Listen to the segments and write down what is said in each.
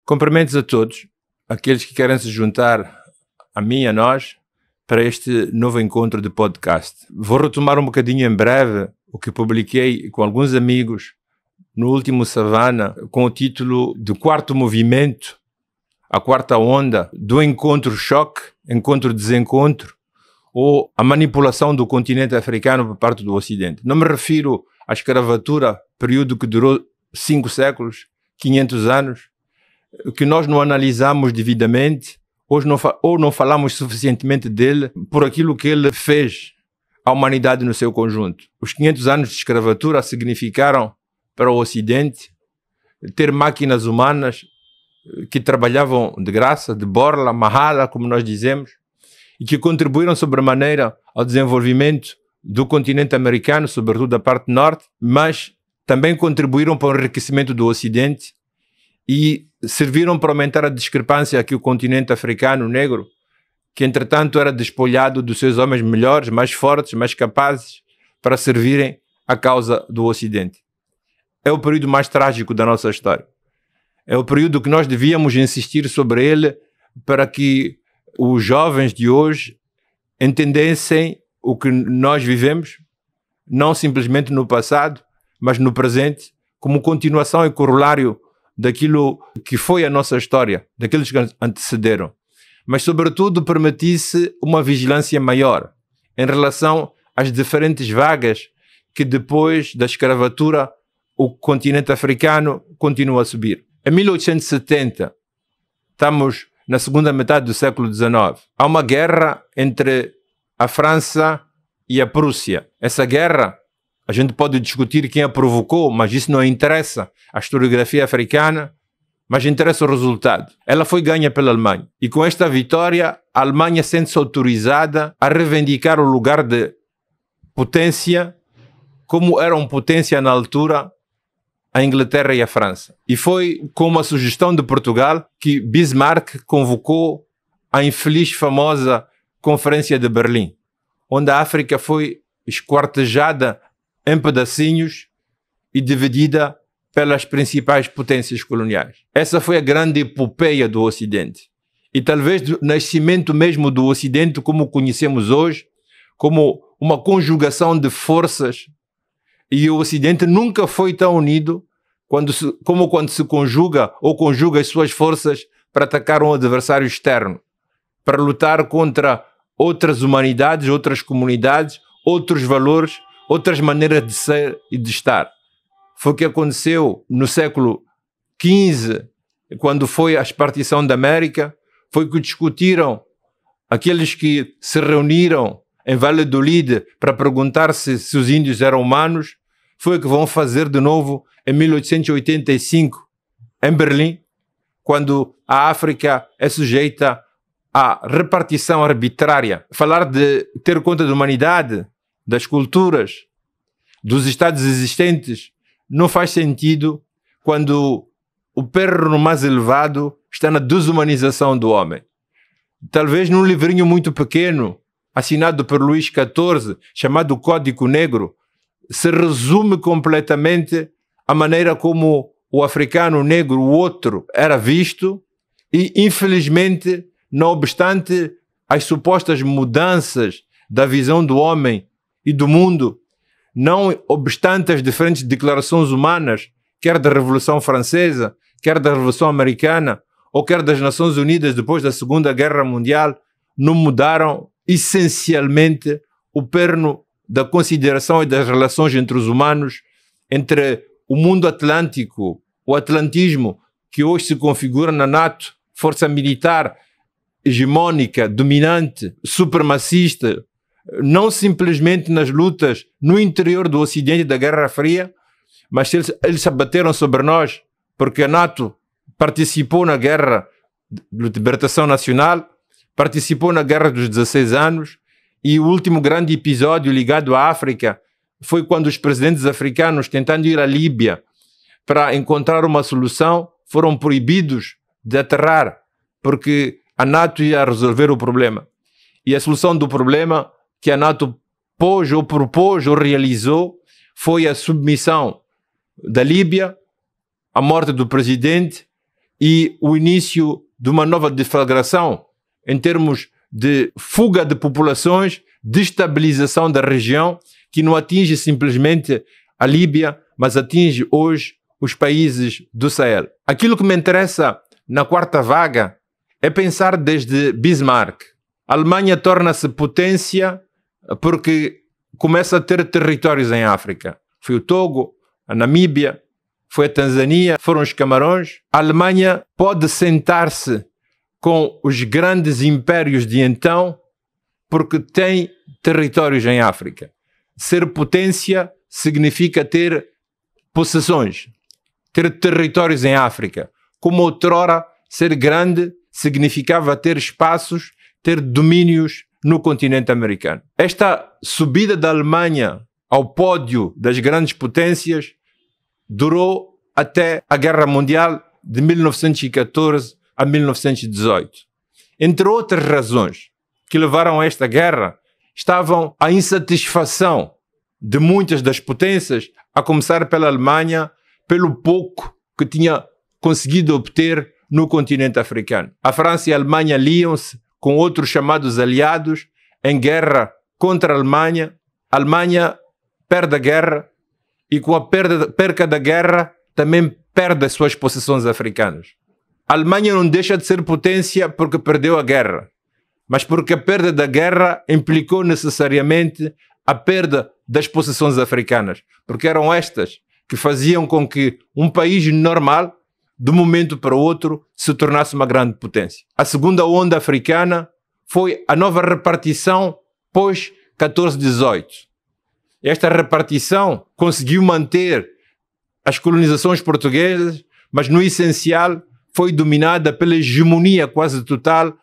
Cumprimentos a todos, aqueles que querem se juntar a mim e a nós para este novo encontro de podcast. Vou retomar um bocadinho em breve o que publiquei com alguns amigos no último Savana, com o título do quarto movimento, a quarta onda, do encontro-choque, encontro-desencontro, ou a manipulação do continente africano por parte do Ocidente. Não me refiro à escravatura, período que durou 5 séculos, 500 anos, que nós não analisamos devidamente, ou não falamos suficientemente dele por aquilo que ele fez à humanidade no seu conjunto. Os 500 anos de escravatura significaram para o Ocidente ter máquinas humanas que trabalhavam de graça, de borla, mahala, como nós dizemos, e que contribuíram sobremaneira ao desenvolvimento do continente americano, sobretudo da parte norte, mas também contribuíram para o enriquecimento do Ocidente e serviram para aumentar a discrepância que o continente africano negro, que entretanto era despolhado dos seus homens melhores, mais fortes, mais capazes, para servirem à causa do Ocidente. É o período mais trágico da nossa história. É o período que nós devíamos insistir sobre ele para que os jovens de hoje entendessem o que nós vivemos, não simplesmente no passado, mas no presente, como continuação e corolário daquilo que foi a nossa história, daqueles que antecederam. Mas, sobretudo, permitisse uma vigilância maior em relação às diferentes vagas que depois da escravatura o continente africano continua a subir. Em 1870, estamos na segunda metade do século XIX, há uma guerra entre a França e a Prússia. Essa guerra, a gente pode discutir quem a provocou, mas isso não interessa a historiografia africana, mas interessa o resultado. Ela foi ganha pela Alemanha. E com esta vitória, a Alemanha sente-se autorizada a reivindicar o lugar de potência, como eram potência na altura a Inglaterra e a França. E foi com uma sugestão de Portugal que Bismarck convocou a infeliz famosa Conferência de Berlim, onde a África foi esquartejada em pedacinhos e dividida pelas principais potências coloniais. Essa foi a grande epopeia do Ocidente. E talvez do nascimento mesmo do Ocidente, como o conhecemos hoje, como uma conjugação de forças. E o Ocidente nunca foi tão unido como quando se conjuga ou conjuga as suas forças para atacar um adversário externo, para lutar contra outras humanidades, outras comunidades, outros valores, outras maneiras de ser e de estar. Foi o que aconteceu no século XV, quando foi a espartição da América, foi o que discutiram aqueles que se reuniram em Valladolid para perguntar se os índios eram humanos, foi o que vão fazer de novo em 1885, em Berlim, quando a África é sujeita à repartição arbitrária. Falar de ter conta da humanidade, das culturas, dos estados existentes, não faz sentido quando o perno mais elevado está na desumanização do homem. Talvez num livrinho muito pequeno, assinado por Luís XIV, chamado Código Negro, se resume completamente a maneira como o africano negro, o outro, era visto e, infelizmente, não obstante as supostas mudanças da visão do homem e do mundo, não obstante as diferentes declarações humanas, quer da Revolução Francesa, quer da Revolução Americana, ou quer das Nações Unidas depois da Segunda Guerra Mundial, não mudaram essencialmente o perno da consideração e das relações entre os humanos, entre o mundo atlântico, o atlantismo, que hoje se configura na NATO, força militar hegemônica, dominante, supremacista, não simplesmente nas lutas no interior do Ocidente da Guerra Fria, mas eles se abateram sobre nós porque a NATO participou na Guerra de Libertação Nacional, participou na Guerra dos 16 anos, e o último grande episódio ligado à África foi quando os presidentes africanos, tentando ir à Líbia para encontrar uma solução, foram proibidos de aterrar, porque a NATO ia resolver o problema. E a solução do problema que a NATO pôs ou propôs ou realizou foi a submissão da Líbia, a morte do presidente e o início de uma nova deflagração em termos de fuga de populações, destabilização da região, que não atinge simplesmente a Líbia, mas atinge hoje os países do Sahel. Aquilo que me interessa na quarta vaga é pensar desde Bismarck. A Alemanha torna-se potência porque começa a ter territórios em África. Foi o Togo, a Namíbia, foi a Tanzânia, foram os Camarões. A Alemanha pode sentar-se com os grandes impérios de então porque tem territórios em África. Ser potência significa ter possessões, ter territórios em África. Como outrora, ser grande significava ter espaços, ter domínios no continente americano. Esta subida da Alemanha ao pódio das grandes potências durou até a Guerra Mundial de 1914 a 1918. Entre outras razões que levaram a esta guerra, estavam a insatisfação de muitas das potências, a começar pela Alemanha, pelo pouco que tinha conseguido obter no continente africano. A França e a Alemanha aliam-se com outros chamados aliados em guerra contra a Alemanha perde a guerra e com a perca da guerra também perde as suas possessões africanas. A Alemanha não deixa de ser potência porque perdeu a guerra, mas porque a perda da guerra implicou necessariamente a perda das possessões africanas, porque eram estas que faziam com que um país normal, de um momento para o outro, se tornasse uma grande potência. A segunda onda africana foi a nova repartição pós-1418. Esta repartição conseguiu manter as colonizações portuguesas, mas no essencial foi dominada pela hegemonia quase total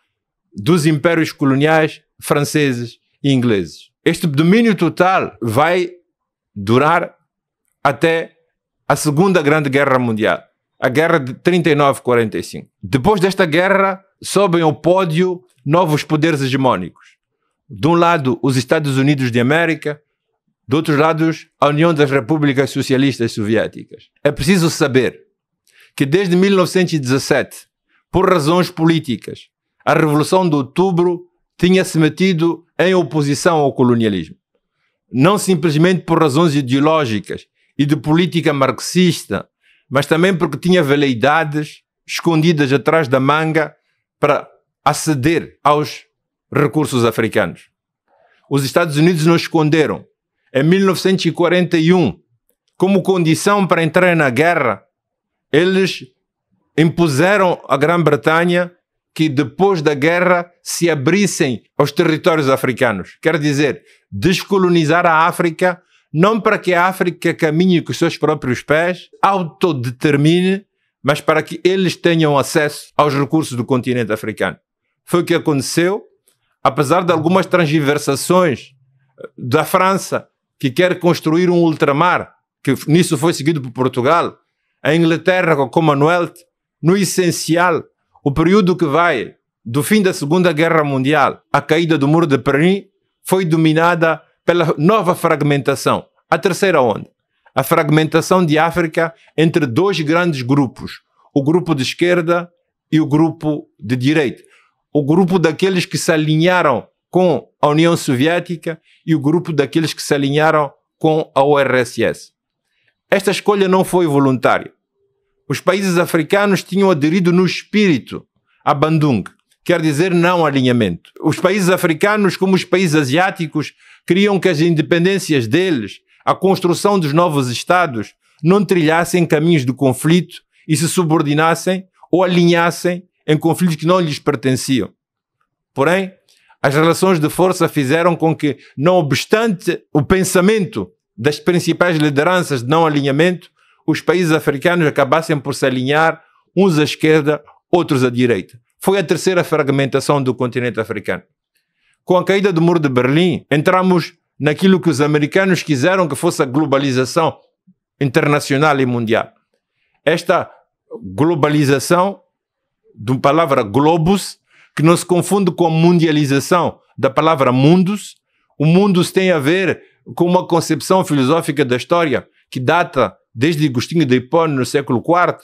dos impérios coloniais franceses e ingleses. Este domínio total vai durar até a Segunda Grande Guerra Mundial, a Guerra de 39-45. Depois desta guerra, sobem ao pódio novos poderes hegemônicos. De um lado, os Estados Unidos de América, de outros lados, a União das Repúblicas Socialistas Soviéticas. É preciso saber que desde 1917, por razões políticas, a Revolução de Outubro tinha se metido em oposição ao colonialismo. Não simplesmente por razões ideológicas e de política marxista, mas também porque tinha veleidades escondidas atrás da manga para aceder aos recursos africanos. Os Estados Unidos não esconderam. Em 1941, como condição para entrar na guerra, eles impuseram à Grã-Bretanha que depois da guerra se abrissem aos territórios africanos. Quer dizer, descolonizar a África, não para que a África caminhe com os seus próprios pés, autodetermine, mas para que eles tenham acesso aos recursos do continente africano. Foi o que aconteceu, apesar de algumas transversações da França, que quer construir um ultramar, que nisso foi seguido por Portugal, a Inglaterra com a Commonwealth, no essencial, o período que vai do fim da Segunda Guerra Mundial à caída do Muro de Berlim foi dominada pela nova fragmentação, a terceira onda. A fragmentação de África entre dois grandes grupos, o grupo de esquerda e o grupo de direita. O grupo daqueles que se alinharam com a União Soviética e o grupo daqueles que se alinharam com a URSS. Esta escolha não foi voluntária. Os países africanos tinham aderido no espírito a Bandung, quer dizer não alinhamento. Os países africanos, como os países asiáticos, queriam que as independências deles, a construção dos novos estados, não trilhassem caminhos de conflito e se subordinassem ou alinhassem em conflitos que não lhes pertenciam. Porém, as relações de força fizeram com que, não obstante o pensamento das principais lideranças de não alinhamento, os países africanos acabassem por se alinhar uns à esquerda, outros à direita. Foi a terceira fragmentação do continente africano. Com a caída do Muro de Berlim, entramos naquilo que os americanos quiseram que fosse a globalização internacional e mundial. Esta globalização, da palavra globus, que não se confunde com a mundialização da palavra mundus. O mundus tem a ver com uma concepção filosófica da história que data desde Agostinho de Hipona no século IV.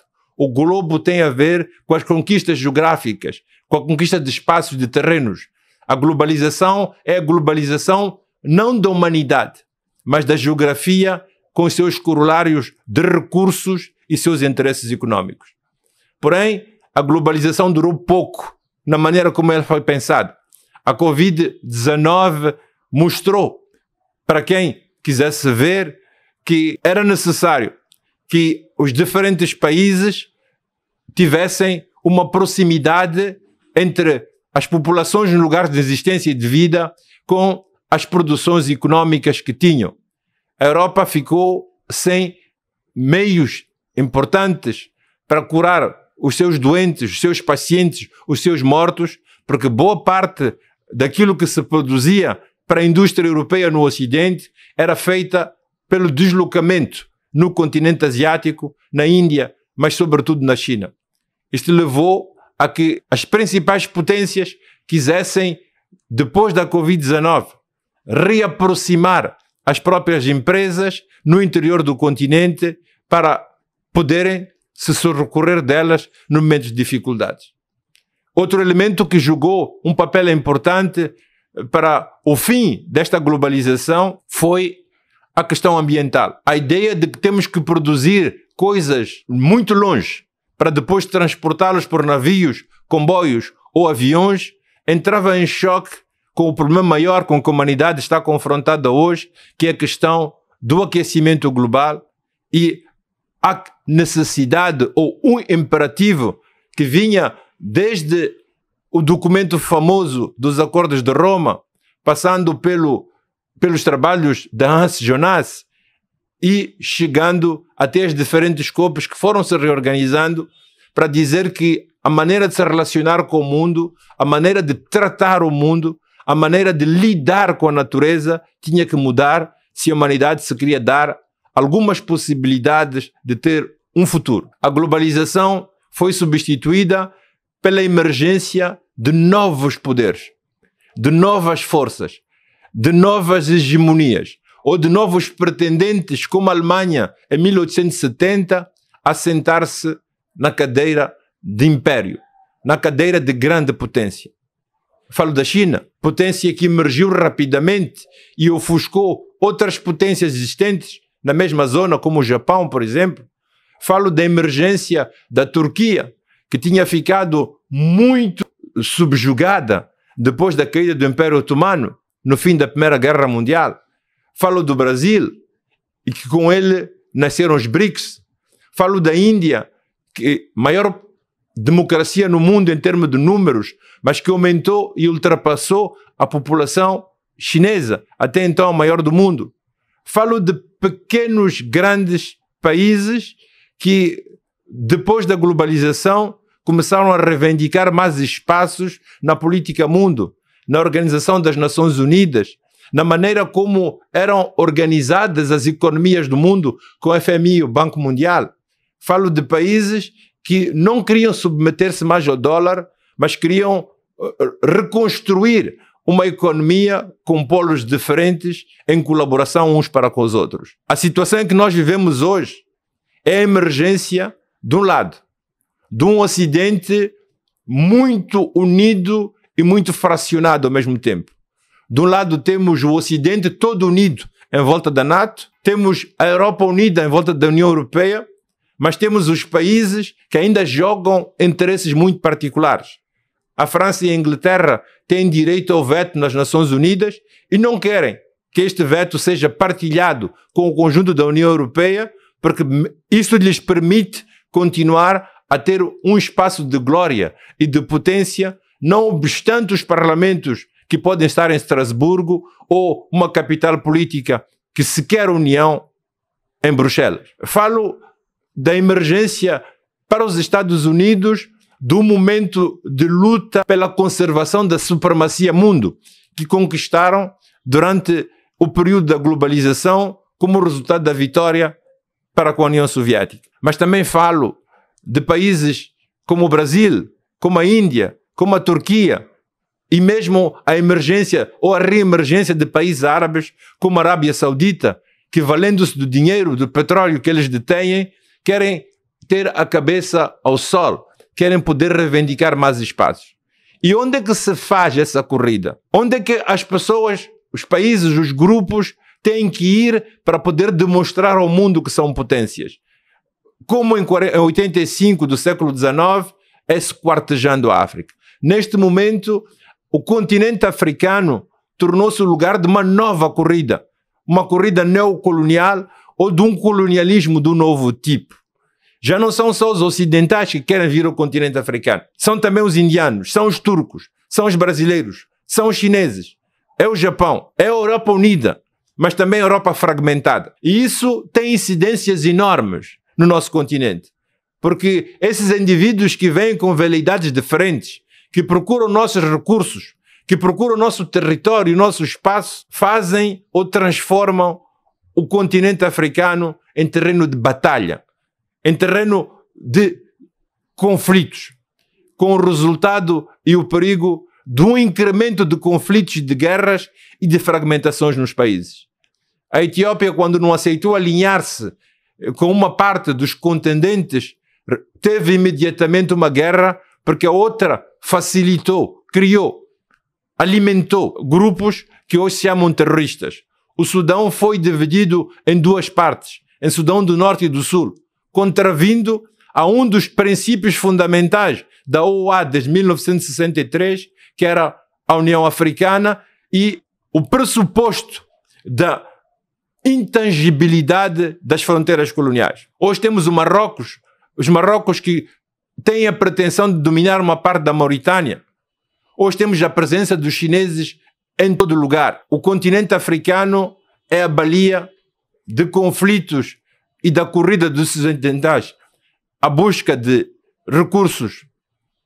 o globo tem a ver com as conquistas geográficas, com a conquista de espaços, de terrenos. A globalização é a globalização não da humanidade, mas da geografia com os seus corolários de recursos e seus interesses econômicos. Porém, a globalização durou pouco na maneira como ela foi pensada. A Covid-19 mostrou para quem quisesse ver que era necessário que os diferentes países tivessem uma proximidade entre as populações no lugar de existência e de vida com as produções econômicas que tinham. A Europa ficou sem meios importantes para curar os seus doentes, os seus pacientes, os seus mortos, porque boa parte daquilo que se produzia para a indústria europeia no Ocidente era feita pelo deslocamento no continente asiático, na Índia, mas sobretudo na China. Isto levou a que as principais potências quisessem, depois da Covid-19, reaproximar as próprias empresas no interior do continente para poderem se socorrer delas no momento de dificuldades. Outro elemento que jogou um papel importante para o fim desta globalização foi a questão ambiental. A ideia de que temos que produzir coisas muito longe para depois transportá-los por navios, comboios ou aviões entrava em choque com o problema maior com que a humanidade está confrontada hoje, que é a questão do aquecimento global e a necessidade ou um imperativo que vinha desde o documento famoso dos Acordos de Roma, passando pelos trabalhos de Hans Jonas e chegando até as diferentes COPs que foram se reorganizando para dizer que a maneira de se relacionar com o mundo, a maneira de tratar o mundo, a maneira de lidar com a natureza tinha que mudar se a humanidade se queria dar algumas possibilidades de ter um futuro. A globalização foi substituída pela emergência de novos poderes, de novas forças, de novas hegemonias, ou de novos pretendentes, como a Alemanha, em 1870, a sentar-se na cadeira de império, na cadeira de grande potência. Falo da China, potência que emergiu rapidamente e ofuscou outras potências existentes na mesma zona, como o Japão, por exemplo. Falo da emergência da Turquia, que tinha ficado muito subjugada depois da caída do Império Otomano, no fim da Primeira Guerra Mundial. Falo do Brasil, e que com ele nasceram os BRICS. Falo da Índia, que maior democracia no mundo em termos de números, mas que aumentou e ultrapassou a população chinesa, até então a maior do mundo. Falo de pequenos, grandes países que, depois da globalização, começaram a reivindicar mais espaços na política mundo, na Organização das Nações Unidas, na maneira como eram organizadas as economias do mundo com o FMI e o Banco Mundial. Falo de países que não queriam submeter-se mais ao dólar, mas queriam reconstruir uma economia com polos diferentes em colaboração uns para com os outros. A situação em que nós vivemos hoje é a emergência, de um lado, de um Ocidente muito unido e muito fracionado ao mesmo tempo. De um lado temos o Ocidente todo unido em volta da NATO, temos a Europa unida em volta da União Europeia, mas temos os países que ainda jogam interesses muito particulares. A França e a Inglaterra têm direito ao veto nas Nações Unidas e não querem que este veto seja partilhado com o conjunto da União Europeia, porque isso lhes permite continuar a ter um espaço de glória e de potência, não obstante os parlamentos que podem estar em Estrasburgo ou uma capital política que se quer união em Bruxelas. Falo da emergência para os Estados Unidos do momento de luta pela conservação da supremacia mundo que conquistaram durante o período da globalização como resultado da vitória para com a União Soviética. Mas também falo de países como o Brasil, como a Índia, como a Turquia, e mesmo a emergência ou a reemergência de países árabes como a Arábia Saudita, que valendo-se do dinheiro, do petróleo que eles detêm, querem ter a cabeça ao sol, querem poder reivindicar mais espaços. E onde é que se faz essa corrida? Onde é que as pessoas, os países, os grupos têm que ir para poder demonstrar ao mundo que são potências? Como em 85 do século XIX, é esquartejando a África. Neste momento, o continente africano tornou-se o lugar de uma nova corrida, uma corrida neocolonial ou de um colonialismo do novo tipo. Já não são só os ocidentais que querem vir ao continente africano, são também os indianos, são os turcos, são os brasileiros, são os chineses, é o Japão, é a Europa unida, mas também a Europa fragmentada. E isso tem incidências enormes no nosso continente, porque esses indivíduos que vêm com veleidades diferentes, que procuram nossos recursos, que procuram o nosso território, o nosso espaço, fazem ou transformam o continente africano em terreno de batalha, em terreno de conflitos, com o resultado e o perigo de um incremento de conflitos, de guerras e de fragmentações nos países. A Etiópia, quando não aceitou alinhar-se com uma parte dos contendentes, teve imediatamente uma guerra, porque a outra facilitou, criou, alimentou grupos que hoje se chamam terroristas. O Sudão foi dividido em duas partes, em Sudão do Norte e do Sul, contravindo a um dos princípios fundamentais da OUA desde 1963, que era a União Africana, e o pressuposto da intangibilidade das fronteiras coloniais. Hoje temos os Marrocos que têm a pretensão de dominar uma parte da Mauritânia. Hoje temos a presença dos chineses em todo lugar. O continente africano é a baleia de conflitos e da corrida dos ocidentais à busca de recursos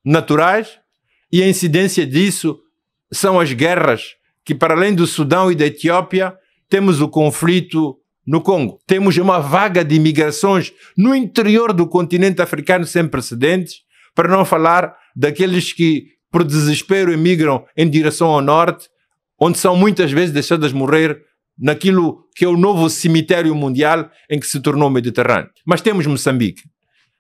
naturais, e a incidência disso são as guerras que, para além do Sudão e da Etiópia, temos o conflito no Congo. Temos uma vaga de imigrações no interior do continente africano sem precedentes, para não falar daqueles que, por desespero, emigram em direção ao norte, onde são muitas vezes deixadas morrer naquilo que é o novo cemitério mundial em que se tornou o Mediterrâneo. Mas temos Moçambique.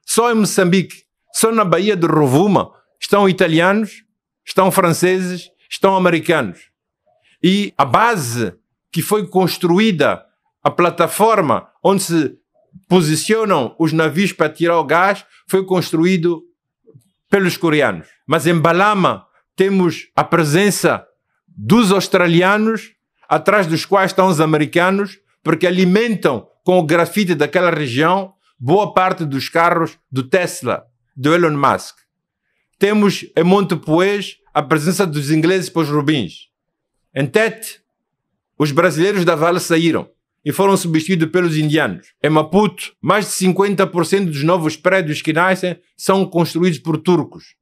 Só em Moçambique, só na Baía de Rovuma, estão italianos, estão franceses, estão americanos. E a base que foi construída, a plataforma onde se posicionam os navios para tirar o gás, foi construído pelos coreanos. Mas em Balama temos a presença dos australianos, atrás dos quais estão os americanos, porque alimentam com o grafite daquela região boa parte dos carros do Tesla, do Elon Musk. Temos em Montepuez a presença dos ingleses para os Rubins. Em Tete, os brasileiros da Vale saíram e foram substituídos pelos indianos. Em Maputo, mais de 50% dos novos prédios que nascem são construídos por turcos.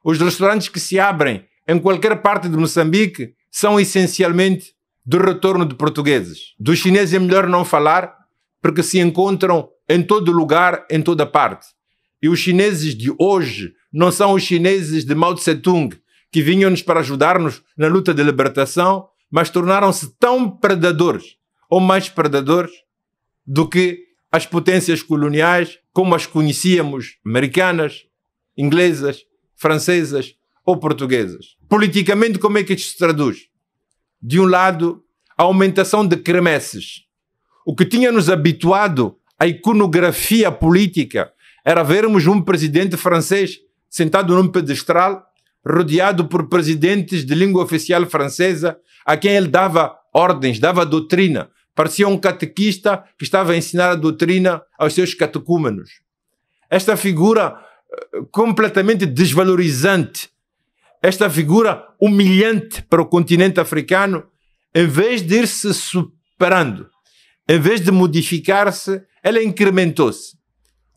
Os restaurantes que se abrem em qualquer parte de Moçambique são essencialmente do retorno de portugueses. Dos chineses é melhor não falar, porque se encontram em todo lugar, em toda parte. E os chineses de hoje não são os chineses de Mao Tse-tung, que vinham-nos para ajudar-nos na luta de libertação, mas tornaram-se tão predadores, ou mais predadores, do que as potências coloniais, como as conhecíamos, americanas, inglesas, francesas ou portuguesas. Politicamente, como é que isto se traduz? De um lado, a aumentação de cremeses. O que tinha-nos habituado à iconografia política era vermos um presidente francês sentado num pedestal, rodeado por presidentes de língua oficial francesa, a quem ele dava ordens, dava doutrina. Parecia um catequista que estava a ensinar a doutrina aos seus catecúmenos. Esta figura completamente desvalorizante, esta figura humilhante para o continente africano, em vez de ir se superando, em vez de modificar-se, ela incrementou-se.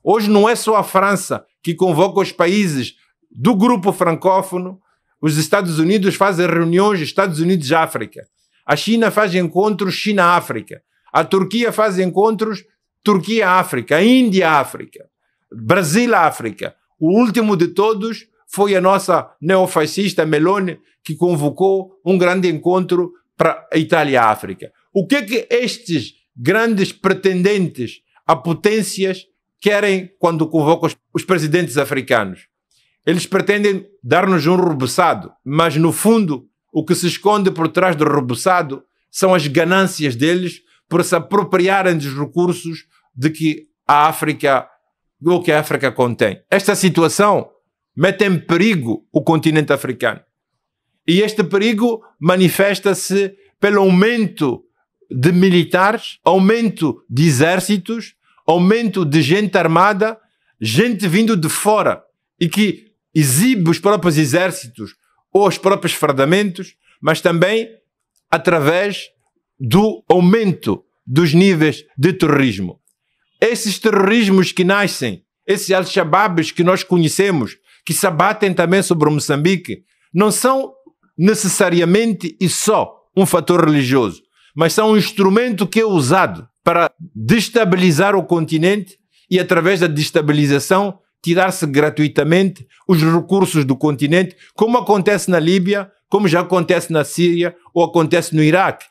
Hoje não é só a França que convoca os países do grupo francófono. Os Estados Unidos fazem reuniões Estados Unidos-África. A China faz encontros China-África. A Turquia faz encontros Turquia-África. A Índia-África. Brasil-África. O último de todos foi a nossa neofascista Meloni, que convocou um grande encontro para a Itália-África. O que é que estes grandes pretendentes a potências querem quando convocam os presidentes africanos? Eles pretendem dar-nos um rebuçado, mas no fundo o que se esconde por trás do rebuçado são as ganâncias deles por se apropriarem dos recursos de que a África contém. Esta situação mete em perigo o continente africano. E este perigo manifesta-se pelo aumento de militares, aumento de exércitos, aumento de gente armada, gente vindo de fora e que exibe os próprios exércitos ou os próprios fardamentos, mas também através do aumento dos níveis de terrorismo. Esses terrorismos que nascem, esses Al-Shabaabs que nós conhecemos, que se abatem também sobre Moçambique, não são necessariamente e só um fator religioso, mas são um instrumento que é usado para destabilizar o continente e, através da destabilização, tirar-se gratuitamente os recursos do continente, como acontece na Líbia, como já acontece na Síria ou acontece no Iraque,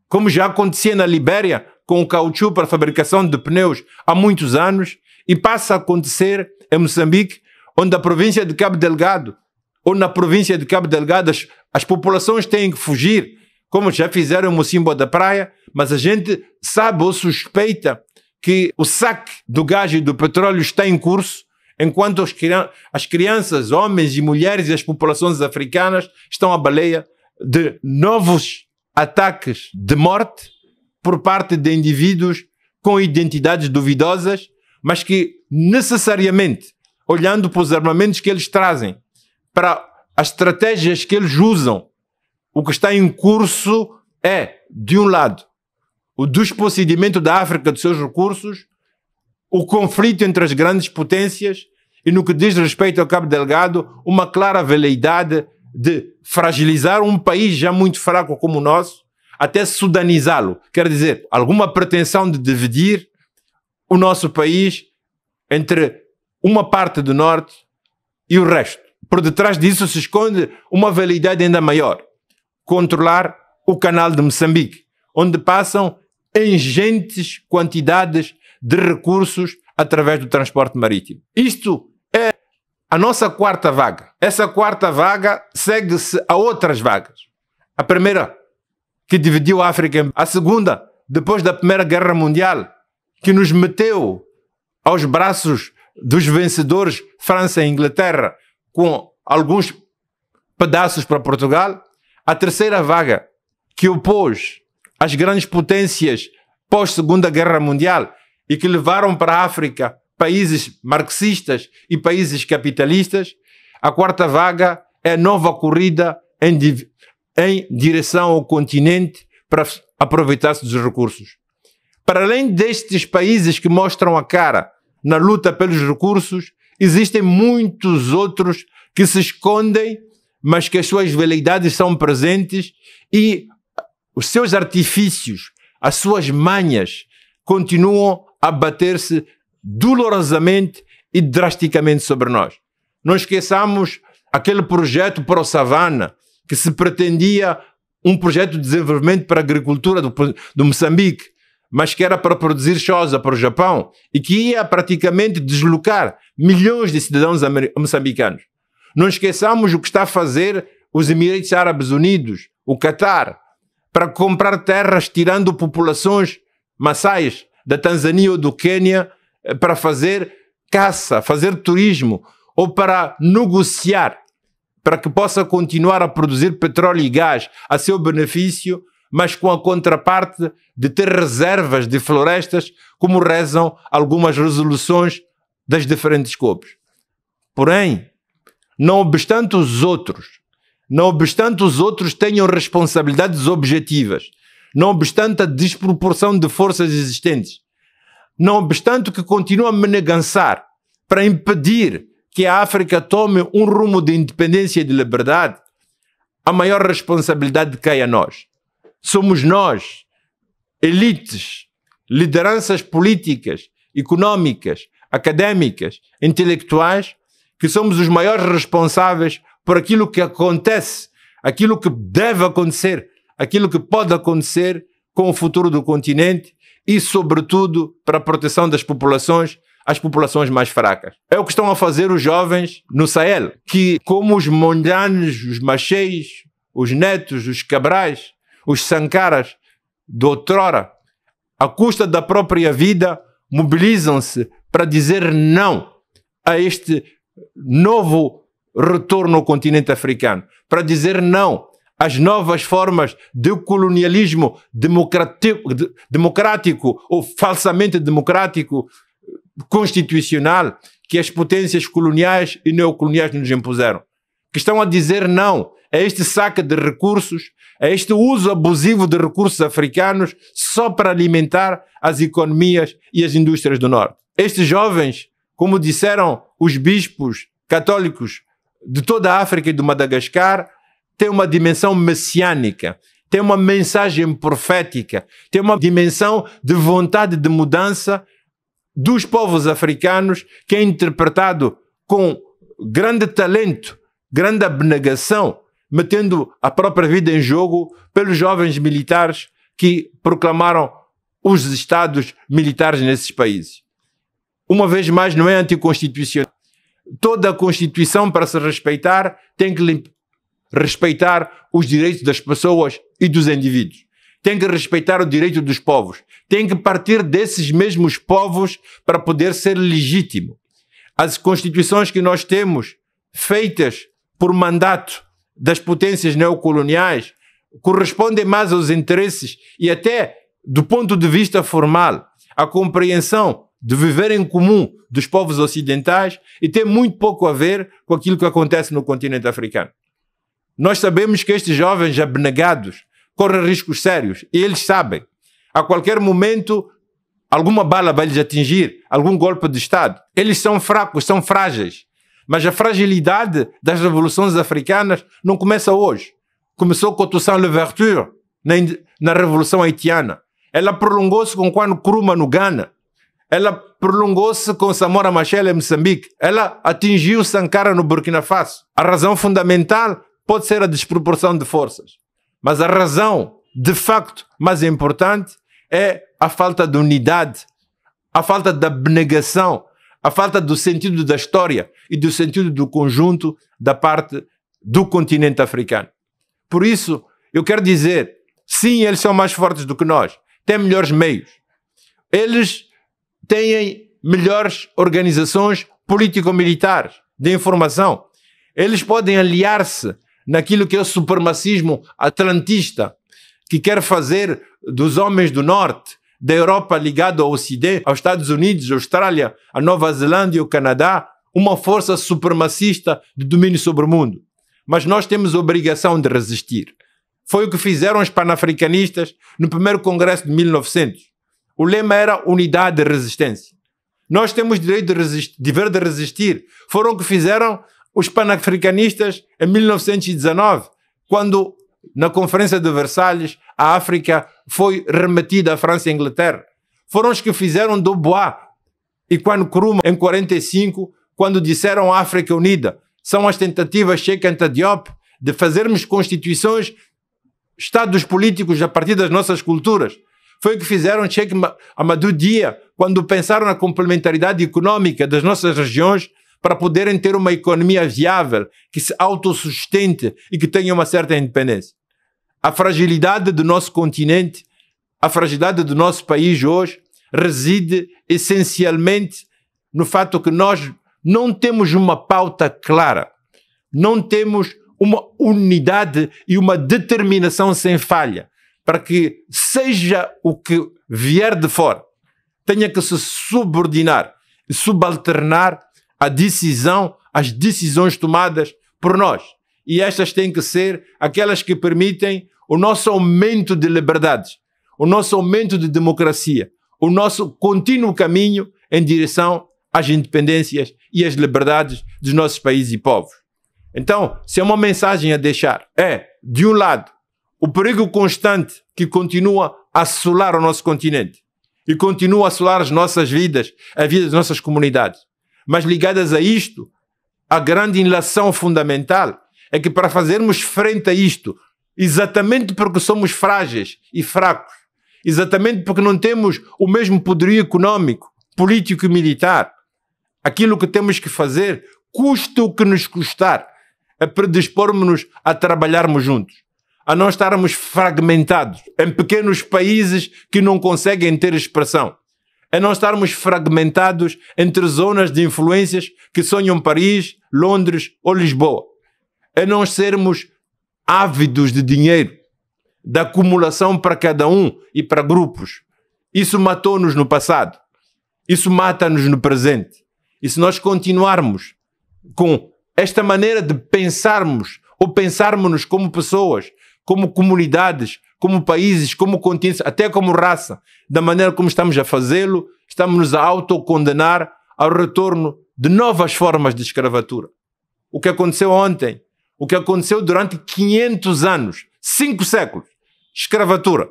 como já acontecia na Libéria com o caoutchouc para a fabricação de pneus há muitos anos, e passa a acontecer em Moçambique, onde a província de Cabo Delgado, ou na província de Cabo Delgado, as populações têm que fugir, como já fizeram em Mocimboa da Praia, mas a gente sabe ou suspeita que o saque do gás e do petróleo está em curso, enquanto as crianças, homens e mulheres e as populações africanas estão à baleia de novos ataques de morte por parte de indivíduos com identidades duvidosas, mas que necessariamente, olhando para os armamentos que eles trazem, para as estratégias que eles usam, o que está em curso é, de um lado, o despossuidimento da África dos seus recursos, o conflito entre as grandes potências e, no que diz respeito ao Cabo Delgado, uma clara veleidade de fragilizar um país já muito fraco como o nosso, até sudanizá-lo. Quer dizer, alguma pretensão de dividir o nosso país entre uma parte do norte e o resto. Por detrás disso se esconde uma veleidade ainda maior: controlar o canal de Moçambique, onde passam ingentes quantidades de recursos através do transporte marítimo. Isto é a nossa quarta vaga. Essa quarta vaga segue-se a outras vagas. A primeira, que dividiu a África. A segunda, depois da Primeira Guerra Mundial, que nos meteu aos braços dos vencedores, França e Inglaterra, com alguns pedaços para Portugal. A terceira vaga, que opôs as grandes potências pós-Segunda Guerra Mundial e que levaram para a África países marxistas e países capitalistas. A quarta vaga é a nova corrida em direção ao continente para aproveitar-se dos recursos. Para além destes países que mostram a cara na luta pelos recursos, existem muitos outros que se escondem, mas que as suas veleidades são presentes e os seus artifícios, as suas manhas, continuam a bater-se dolorosamente e drasticamente sobre nós. Não esqueçamos aquele projeto para o Savana, que se pretendia um projeto de desenvolvimento para a agricultura do Moçambique, mas que era para produzir soja para o Japão e que ia praticamente deslocar milhões de cidadãos moçambicanos. Não esqueçamos o que está a fazer os Emirados Árabes Unidos, o Qatar, para comprar terras tirando populações maçais da Tanzânia ou do Quênia para fazer caça, fazer turismo ou para negociar, para que possa continuar a produzir petróleo e gás a seu benefício, mas com a contraparte de ter reservas de florestas, como rezam algumas resoluções das diferentes COPs. Porém, não obstante os outros tenham responsabilidades objetivas, não obstante a desproporção de forças existentes, não obstante que continuam a menegançar para impedir que a África tome um rumo de independência e de liberdade, a maior responsabilidade cai a nós. Somos nós, elites, lideranças políticas, económicas, académicas, intelectuais, que somos os maiores responsáveis por aquilo que acontece, aquilo que deve acontecer, aquilo que pode acontecer com o futuro do continente e, sobretudo, para a proteção das populações às populações mais fracas. É o que estão a fazer os jovens no Sahel, que como os Mondlanes, os Macheis, os Netos, os Cabrais, os Sankaras de outrora, à custa da própria vida, mobilizam-se para dizer não a este novo retorno ao continente africano, para dizer não às novas formas de colonialismo democrático ou falsamente democrático, constitucional, que as potências coloniais e neocoloniais nos impuseram. Que estão a dizer não a este saque de recursos, a este uso abusivo de recursos africanos só para alimentar as economias e as indústrias do Norte. Estes jovens, como disseram os bispos católicos de toda a África e do Madagascar, têm uma dimensão messiânica, têm uma mensagem profética, têm uma dimensão de vontade de mudança dos povos africanos, que é interpretado com grande talento, grande abnegação, metendo a própria vida em jogo pelos jovens militares que proclamaram os estados militares nesses países. Uma vez mais, não é anticonstitucional. Toda a Constituição, para se respeitar, tem que respeitar os direitos das pessoas e dos indivíduos. Tem que respeitar o direito dos povos. Tem que partir desses mesmos povos para poder ser legítimo. As constituições que nós temos, feitas por mandato das potências neocoloniais, correspondem mais aos interesses e até, do ponto de vista formal, à compreensão de viver em comum dos povos ocidentais, e tem muito pouco a ver com aquilo que acontece no continente africano. Nós sabemos que estes jovens abnegados correm riscos sérios, e eles sabem. A qualquer momento, alguma bala vai lhes atingir, algum golpe de Estado. Eles são fracos, são frágeis. Mas a fragilidade das revoluções africanas não começa hoje. Começou com Toussaint Louverture, na Revolução Haitiana. Ela prolongou-se com Kwame Nkrumah no Ghana. Ela prolongou-se com Samora Machel em Moçambique. Ela atingiu Sankara no Burkina Faso. A razão fundamental pode ser a desproporção de forças. Mas a razão, de facto, mais importante é a falta de unidade, a falta de abnegação, a falta do sentido da história e do sentido do conjunto da parte do continente africano. Por isso, eu quero dizer, sim, eles são mais fortes do que nós, têm melhores meios. Eles têm melhores organizações político-militares de informação. Eles podem aliar-se naquilo que é o supremacismo atlantista, que quer fazer dos homens do Norte, da Europa ligado ao Ocidente, aos Estados Unidos, à Austrália, à Nova Zelândia e ao Canadá, uma força supremacista de domínio sobre o mundo. Mas nós temos a obrigação de resistir. Foi o que fizeram os panafricanistas no primeiro congresso de 1900. O lema era unidade e resistência. Nós temos direito de resistir, dever de resistir. Foram o que fizeram os panafricanistas em 1919, quando, na Conferência de Versalhes, a África foi remetida à França e à Inglaterra. Foram os que fizeram Dubois e Kwame Nkrumah em 1945, quando disseram África Unida. São as tentativas Cheikh Anta Diop de fazermos constituições, estados políticos a partir das nossas culturas. Foi o que fizeram Cheikh Amadou Dia quando pensaram na complementaridade econômica das nossas regiões para poderem ter uma economia viável, que se autossustente e que tenha uma certa independência. A fragilidade do nosso continente, a fragilidade do nosso país hoje reside essencialmente no fato que nós não temos uma pauta clara, não temos uma unidade e uma determinação sem falha para que, seja o que vier de fora, tenha que se subordinar e subalternar à decisão, às decisões tomadas por nós. E estas têm que ser aquelas que permitem o nosso aumento de liberdades, o nosso aumento de democracia, o nosso contínuo caminho em direção às independências e às liberdades dos nossos países e povos. Então, se é uma mensagem a deixar, é, de um lado, o perigo constante que continua a assolar o nosso continente e continua a assolar as nossas vidas, a vida das nossas comunidades. Mas ligadas a isto, a grande ilação fundamental é que para fazermos frente a isto, exatamente porque somos frágeis e fracos, exatamente porque não temos o mesmo poderio econômico, político e militar, Aquilo que temos que fazer, custe o que nos custar, é predispormos-nos a trabalharmos juntos, a não estarmos fragmentados em pequenos países que não conseguem ter expressão, a não estarmos fragmentados entre zonas de influências que sonham Paris, Londres ou Lisboa, a não sermos ávidos de dinheiro, da acumulação para cada um e para grupos. Isso matou-nos no passado, isso mata-nos no presente. E se nós continuarmos com esta maneira de pensarmos, ou pensarmos como pessoas, como comunidades, como países, como continentes, até como raça, da maneira como estamos a fazê-lo, estamos a autocondenar ao retorno de novas formas de escravatura. O que aconteceu ontem, o que aconteceu durante 500 anos, 5 séculos, escravatura,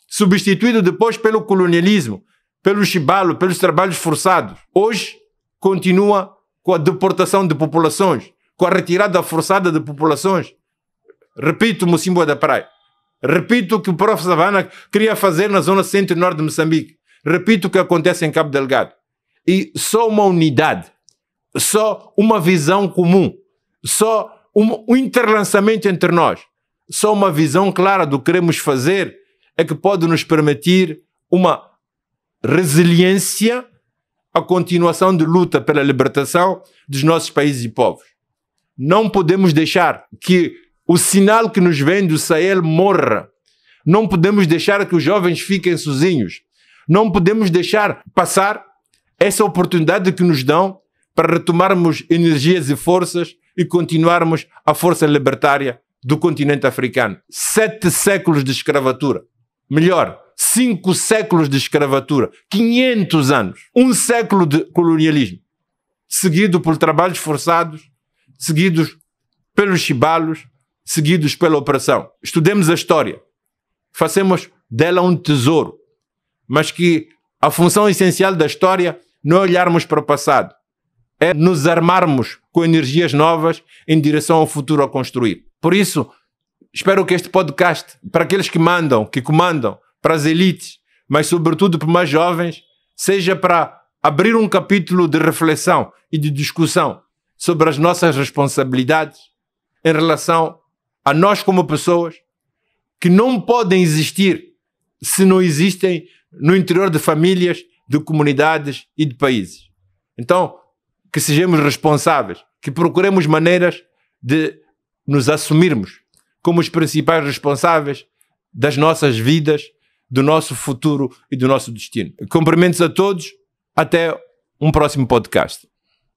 substituído depois pelo colonialismo, pelo chibalo, pelos trabalhos forçados. Hoje continua com a deportação de populações, com a retirada forçada de populações. Repito, Mocimboa da Praia. Repito o que o prof. Savana queria fazer na zona centro e norte de Moçambique. Repito o que acontece em Cabo Delgado. E só uma unidade, só uma visão comum, só um interlançamento entre nós, só uma visão clara do que queremos fazer é que pode nos permitir uma resiliência, a continuação de luta pela libertação dos nossos países e povos. Não podemos deixar que o sinal que nos vem do Sahel morra. Não podemos deixar que os jovens fiquem sozinhos. Não podemos deixar passar essa oportunidade que nos dão para retomarmos energias e forças e continuarmos a força libertária do continente africano. 7 séculos de escravatura. Melhor, 5 séculos de escravatura. 500 anos. 1 século de colonialismo. Seguido por trabalhos forçados, seguidos pelos chibalos, seguidos pela opressão. Estudemos a história. Façamos dela um tesouro. Mas que a função essencial da história não é olharmos para o passado. É nos armarmos com energias novas em direção ao futuro a construir. Por isso, espero que este podcast, para aqueles que mandam, que comandam, para as elites, mas sobretudo para mais jovens, seja para abrir um capítulo de reflexão e de discussão sobre as nossas responsabilidades em relação a nós como pessoas que não podem existir se não existem no interior de famílias, de comunidades e de países. Então, que sejamos responsáveis, que procuremos maneiras de nos assumirmos como os principais responsáveis das nossas vidas, do nosso futuro e do nosso destino. Cumprimentos a todos, até um próximo podcast.